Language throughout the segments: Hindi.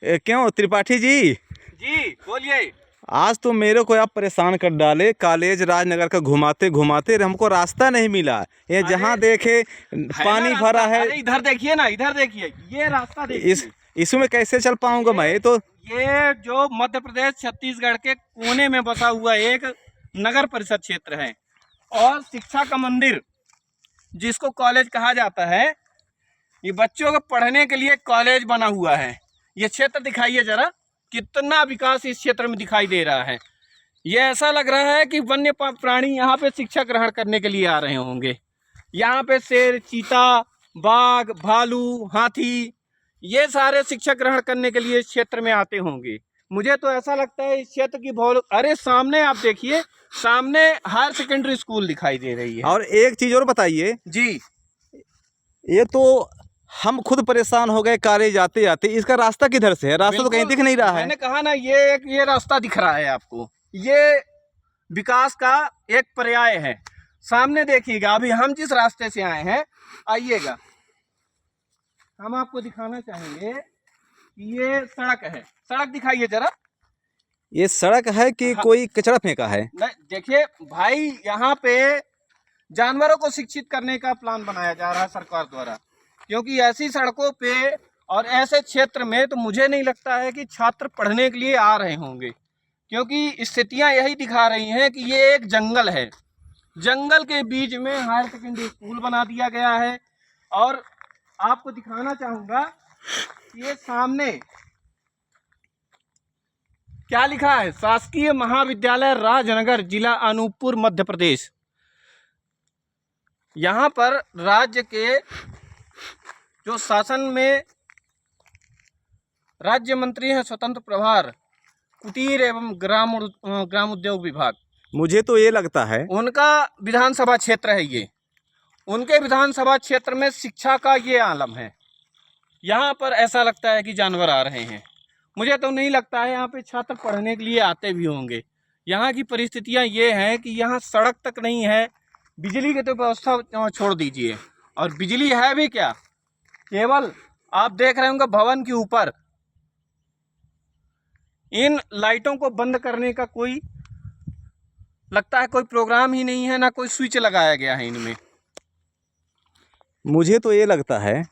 क्यों त्रिपाठी जी? जी बोलिए। आज तो मेरे को आप परेशान कर डाले। कॉलेज राजनगर का घुमाते घुमाते हमको रास्ता नहीं मिला। ये जहाँ देखे पानी भरा है। अरे इधर देखिए ना, इधर देखिए, ये रास्ता इस देखिए। इसमें कैसे चल पाऊंगा मैं तो? ये जो मध्य प्रदेश छत्तीसगढ़ के कोने में बसा हुआ एक नगर परिषद क्षेत्र है और शिक्षा का मंदिर जिसको कॉलेज कहा जाता है। ये बच्चों को पढ़ने के लिए कॉलेज बना हुआ है। ये क्षेत्र दिखाइए जरा, कितना विकास इस क्षेत्र में दिखाई दे रहा है। ये ऐसा लग रहा है कि वन्य प्राणी यहाँ पे शिक्षा ग्रहण करने के लिए आ रहे होंगे। यहाँ पे शेर, चीता, बाघ, भालू, हाथी, ये सारे शिक्षा ग्रहण करने के लिए इस क्षेत्र में आते होंगे। मुझे तो ऐसा लगता है इस क्षेत्र की अरे सामने आप देखिए, सामने हायर सेकेंडरी स्कूल दिखाई दे रही है। और एक चीज और बताइए जी, ये तो हम खुद परेशान हो गए कॉलेज जाते जाते। इसका रास्ता किधर से है? रास्ता तो कहीं दिख नहीं रहा है। मैंने कहा ना, ये रास्ता दिख रहा है आपको। ये विकास का एक पर्याय है। सामने देखिएगा, अभी हम जिस रास्ते से आए हैं, आइएगा, हम आपको दिखाना चाहेंगे कि ये सड़क है। सड़क दिखाइए जरा। ये सड़क है कि कोई कचरा फेंका है? नहीं देखिए भाई, यहाँ पे जानवरों को शिक्षित करने का प्लान बनाया जा रहा है सरकार द्वारा, क्योंकि ऐसी सड़कों पे और ऐसे क्षेत्र में तो मुझे नहीं लगता है कि छात्र पढ़ने के लिए आ रहे होंगे, क्योंकि स्थितियां यही दिखा रही हैं कि ये एक जंगल है। जंगल के बीच में हायर सेकेंडरी स्कूल बना दिया गया है। और आपको दिखाना चाहूँगा कि ये सामने क्या लिखा है, शासकीय महाविद्यालय राजनगर, जिला अनूपपुर, मध्य प्रदेश। यहाँ पर राज्य के जो शासन में राज्य मंत्री हैं, स्वतंत्र प्रभार कुटीर एवं ग्राम उद्योग विभाग, मुझे तो ये लगता है उनका विधानसभा क्षेत्र है ये। उनके विधानसभा क्षेत्र में शिक्षा का ये आलम है। यहाँ पर ऐसा लगता है कि जानवर आ रहे हैं। मुझे तो नहीं लगता है यहाँ पे छात्र पढ़ने के लिए आते भी होंगे। यहाँ की परिस्थितियाँ ये हैं कि यहाँ सड़क तक नहीं है, बिजली की तो व्यवस्था छोड़ दीजिए, और बिजली है भी क्या, केवल आप देख रहे होंगे भवन के ऊपर। इन लाइटों को बंद करने का कोई लगता है कोई प्रोग्राम ही नहीं है, ना कोई स्विच लगाया गया है इनमें। मुझे तो ये लगता है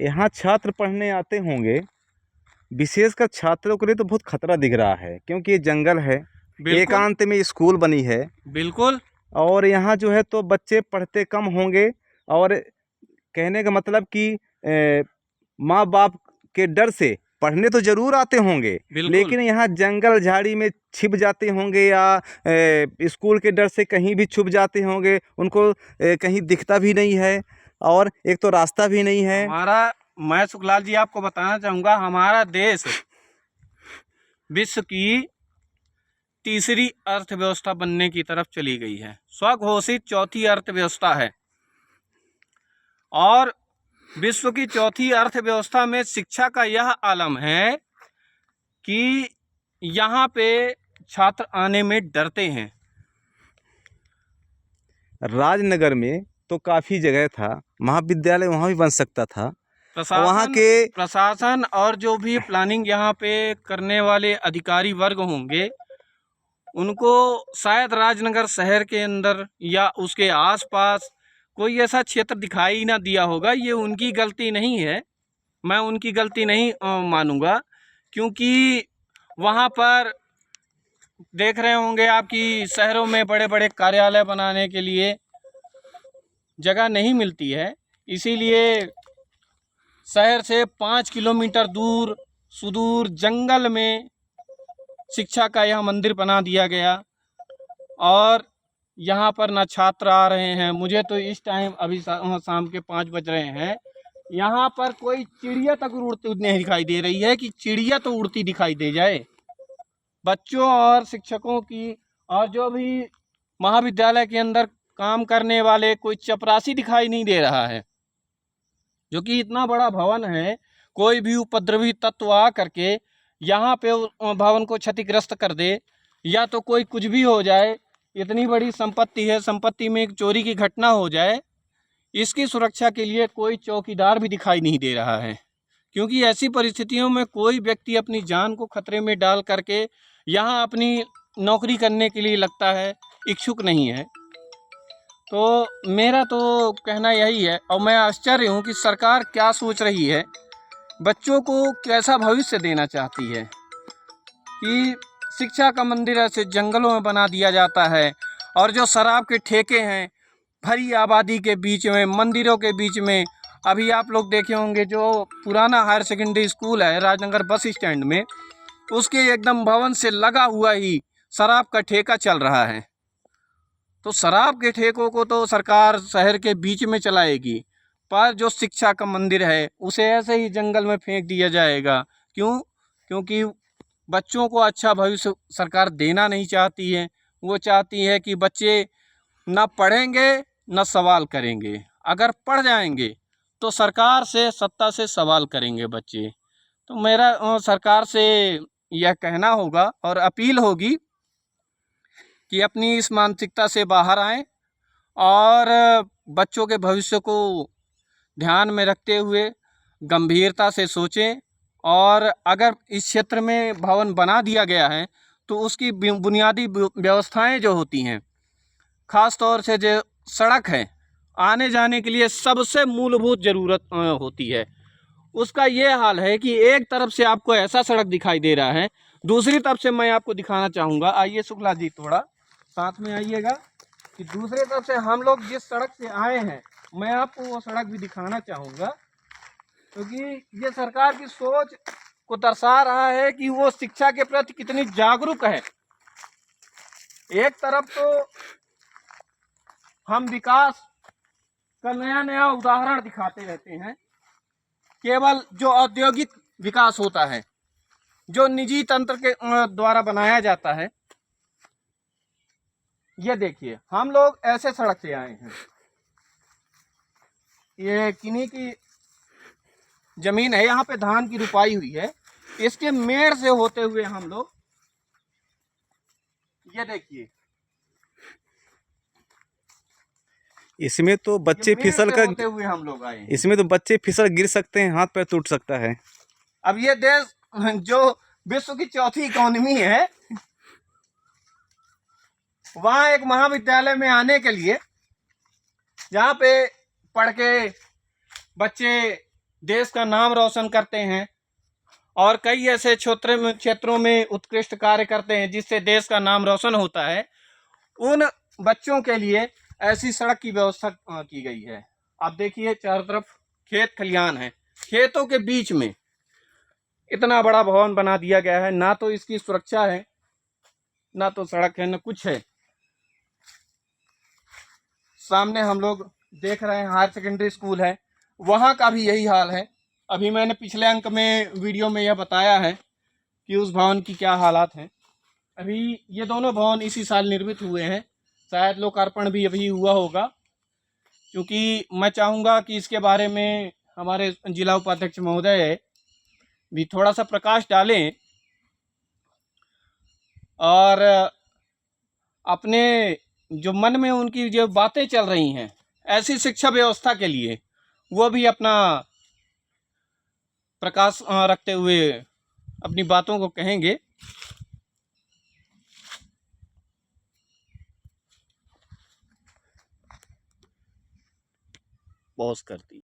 यहाँ छात्र पढ़ने आते होंगे, विशेषकर छात्रों के लिए तो बहुत खतरा दिख रहा है, क्योंकि ये जंगल है, एकांत में स्कूल बनी है। बिल्कुल। और यहाँ जो है तो बच्चे पढ़ते कम होंगे। और कहने का मतलब कि माँ बाप के डर से पढ़ने तो जरूर आते होंगे, लेकिन यहाँ जंगल झाड़ी में छिप जाते होंगे, या स्कूल के डर से कहीं भी छुप जाते होंगे। उनको कहीं दिखता भी नहीं है, और एक तो रास्ता भी नहीं है। मैं सुखलाल जी आपको बताना चाहूँगा, हमारा देश विश्व की तीसरी अर्थव्यवस्था बनने की तरफ चली गई है। स्वघोषित चौथी अर्थव्यवस्था है, और विश्व की चौथी अर्थव्यवस्था में शिक्षा का यह आलम है कि यहाँ पे छात्र आने में डरते हैं। राजनगर में तो काफ़ी जगह था, महाविद्यालय वहाँ भी बन सकता था। वहाँ के प्रशासन और जो भी प्लानिंग यहाँ पे करने वाले अधिकारी वर्ग होंगे, उनको शायद राजनगर शहर के अंदर या उसके आसपास कोई ऐसा क्षेत्र दिखाई ना दिया होगा। ये उनकी गलती नहीं है, मैं उनकी गलती नहीं मानूंगा, क्योंकि वहाँ पर देख रहे होंगे आप कि शहरों में बड़े बड़े कार्यालय बनाने के लिए जगह नहीं मिलती है, इसीलिए शहर से 5 किलोमीटर दूर सुदूर जंगल में शिक्षा का यह मंदिर बना दिया गया। और यहाँ पर ना छात्र आ रहे हैं। मुझे तो इस टाइम अभी शाम के 5 बज रहे हैं, यहाँ पर कोई चिड़िया तक उड़ती नहीं दिखाई दे रही है कि चिड़िया तो उड़ती दिखाई दे जाए। बच्चों और शिक्षकों की और जो भी महाविद्यालय के अंदर काम करने वाले कोई चपरासी दिखाई नहीं दे रहा है, जो कि इतना बड़ा भवन है। कोई भी उपद्रवी तत्व आ करके यहाँ पे भवन को क्षतिग्रस्त कर दे, या तो कोई कुछ भी हो जाए, इतनी बड़ी संपत्ति है, संपत्ति में एक चोरी की घटना हो जाए, इसकी सुरक्षा के लिए कोई चौकीदार भी दिखाई नहीं दे रहा है। क्योंकि ऐसी परिस्थितियों में कोई व्यक्ति अपनी जान को खतरे में डाल करके यहाँ अपनी नौकरी करने के लिए लगता है इच्छुक नहीं है। तो मेरा तो कहना यही है, और मैं आश्चर्य हूँ कि सरकार क्या सोच रही है, बच्चों को कैसा भविष्य देना चाहती है कि शिक्षा का मंदिर ऐसे जंगलों में बना दिया जाता है, और जो शराब के ठेके हैं भरी आबादी के बीच में, मंदिरों के बीच में। अभी आप लोग देखे होंगे जो पुराना हायर सेकेंडरी स्कूल है राजनगर बस स्टैंड में, उसके एकदम भवन से लगा हुआ ही शराब का ठेका चल रहा है। तो शराब के ठेकों को तो सरकार शहर के बीच में चलाएगी, पर जो शिक्षा का मंदिर है उसे ऐसे ही जंगल में फेंक दिया जाएगा। क्यों? क्योंकि बच्चों को अच्छा भविष्य सरकार देना नहीं चाहती है। वो चाहती है कि बच्चे ना पढ़ेंगे ना सवाल करेंगे। अगर पढ़ जाएंगे तो सरकार से, सत्ता से सवाल करेंगे बच्चे। तो मेरा सरकार से यह कहना होगा और अपील होगी कि अपनी इस मानसिकता से बाहर आएं और बच्चों के भविष्य को ध्यान में रखते हुए गंभीरता से सोचें। और अगर इस क्षेत्र में भवन बना दिया गया है तो उसकी बुनियादी व्यवस्थाएं जो होती हैं, ख़ास तौर से जो सड़क है, आने जाने के लिए सबसे मूलभूत ज़रूरत होती है, उसका ये हाल है कि एक तरफ से आपको ऐसा सड़क दिखाई दे रहा है, दूसरी तरफ से मैं आपको दिखाना चाहूँगा। आइए शुक्ला जी, थोड़ा साथ में आइएगा कि दूसरी तरफ से हम लोग जिस सड़क से आए हैं, मैं आपको वो सड़क भी दिखाना चाहूँगा, क्योंकि ये सरकार की सोच को दर्शा रहा है कि वो शिक्षा के प्रति कितनी जागरूक है। एक तरफ तो हम विकास का नया नया उदाहरण दिखाते रहते हैं, केवल जो औद्योगिक विकास होता है, जो निजी तंत्र के द्वारा बनाया जाता है। ये देखिए, हम लोग ऐसे सड़क से आए हैं, ये किन्हीं की जमीन है, यहाँ पे धान की रुपाई हुई है, इसके मेड़ से होते हुए हम लोग, ये देखिए, इसमें तो बच्चे फिसल कर होते हुए हम लोग आए हैं। इसमें तो बच्चे फिसल गिर सकते हैं, हाथ पैर टूट सकता है। अब ये देश जो विश्व की चौथी इकोनॉमी है, वहाँ एक महाविद्यालय में आने के लिए, जहाँ पे पढ़ के बच्चे देश का नाम रोशन करते हैं और कई ऐसे क्षेत्रों में उत्कृष्ट कार्य करते हैं जिससे देश का नाम रोशन होता है, उन बच्चों के लिए ऐसी सड़क की व्यवस्था की गई है। आप देखिए, चारों तरफ खेत खलियान है, खेतों के बीच में इतना बड़ा भवन बना दिया गया है। ना तो इसकी सुरक्षा है, ना तो सड़क है, ना कुछ है। सामने हम लोग देख रहे हैं हायर सेकेंडरी स्कूल है, वहाँ का भी यही हाल है। अभी मैंने पिछले अंक में वीडियो में यह बताया है कि उस भवन की क्या हालात हैं। अभी ये दोनों भवन इसी साल निर्मित हुए हैं, शायद लोकार्पण भी अभी हुआ होगा, क्योंकि मैं चाहूँगा कि इसके बारे में हमारे जिला उपाध्यक्ष महोदय भी थोड़ा सा प्रकाश डालें और अपने जो मन में उनकी जो बातें चल रही हैं ऐसी शिक्षा व्यवस्था के लिए, वो भी अपना प्रकाश रखते हुए अपनी बातों को कहेंगे। पॉज करती